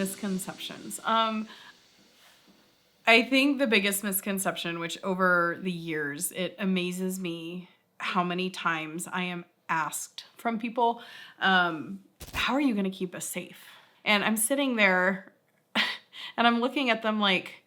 Misconceptions. I think the biggest misconception, which over the years, it amazes me how many times I am asked from people, how are you going to keep us safe? And I'm sitting there and I'm looking at them like,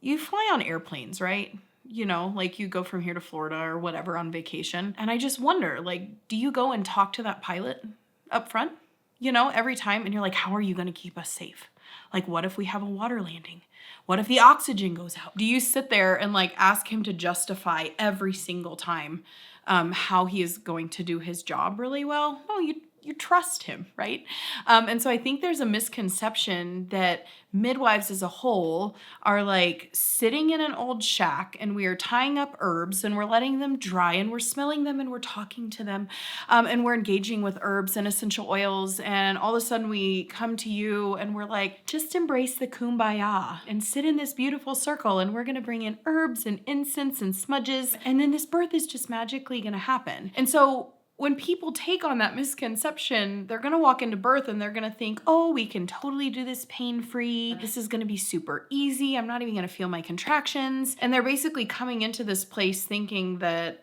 you fly on airplanes, right? You know, like you go from here to Florida or whatever on vacation. And I just wonder, like, do you go and talk to that pilot up front, you know, every time? And you're like, how are you going to keep us safe? Like, what if we have a water landing? What if the oxygen goes out? Do you sit there and like ask him to justify every single time how he is going to do his job really well? No, you trust him, right? And so I think there's a misconception that midwives as a whole are like sitting in an old shack and we are tying up herbs and we're letting them dry and we're smelling them and we're talking to them and we're engaging with herbs and essential oils, and all of a sudden we come to you and we're like, just embrace the kumbaya and sit in this beautiful circle and we're gonna bring in herbs and incense and smudges and then this birth is just magically gonna happen. And so when people take on that misconception, they're going to walk into birth and they're going to think, oh, we can totally do this pain-free. This is going to be super easy. I'm not even going to feel my contractions. And they're basically coming into this place thinking that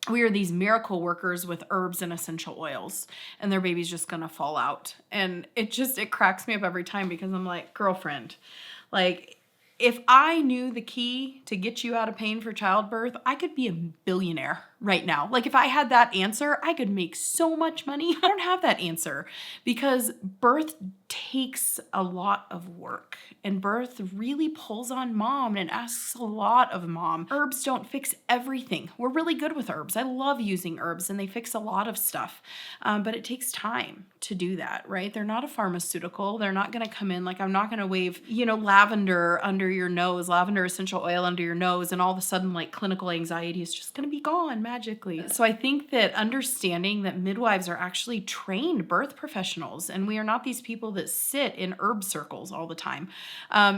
we are these miracle workers with herbs and essential oils and their baby's just going to fall out. And it cracks me up every time because I'm like, girlfriend, like, if I knew the key to get you out of pain for childbirth, I could be a billionaire right now. Like if I had that answer, I could make so much money. I don't have that answer because birth takes a lot of work and birth really pulls on mom and asks a lot of mom. Herbs don't fix everything. We're really good with herbs. I love using herbs and they fix a lot of stuff, but it takes time to do that, right? They're not a pharmaceutical. They're not going to come in like I'm not going to wave, lavender under your nose, lavender essential oil under your nose, and all of a sudden like clinical anxiety is just going to be gone magically. So I think that understanding that midwives are actually trained birth professionals and we are not these people that sit in herb circles all the time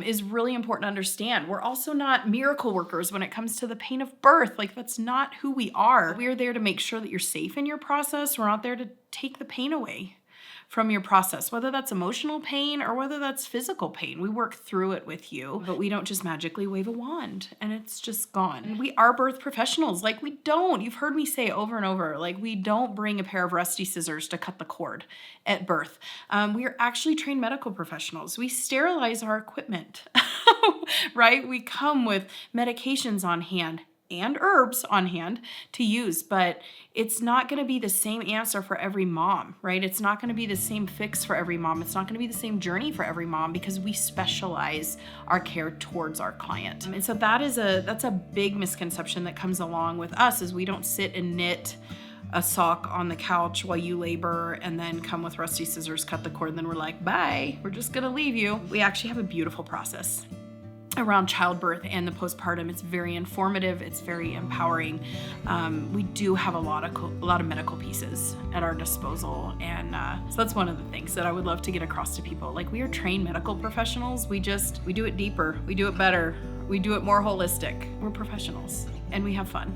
is really important to understand. We're also not miracle workers when it comes to the pain of birth. Like that's not who we are. We are there to make sure that you're safe in your process. We're not there to take the pain away from your process, whether that's emotional pain or whether that's physical pain. We work through it with you, but we don't just magically wave a wand and it's just gone. And we are birth professionals. Like you've heard me say over and over, like we don't bring a pair of rusty scissors to cut the cord at birth. We are actually trained medical professionals. We sterilize our equipment, right? We come with medications on hand and herbs on hand to use, but it's not going to be the same answer for every mom, right? It's not going to be the same fix for every mom. It's not going to be the same journey for every mom because we specialize our care towards our client. And so that's a big misconception that comes along with us is we don't sit and knit a sock on the couch while you labor and then come with rusty scissors, cut the cord, and then we're like, bye, we're just going to leave you. We actually have a beautiful process around childbirth and the postpartum. It's very informative. It's very empowering. We do have a lot of medical pieces at our disposal. And so that's one of the things that I would love to get across to people. Like we are trained medical professionals. We do it deeper. We do it better. We do it more holistic. We're professionals and we have fun.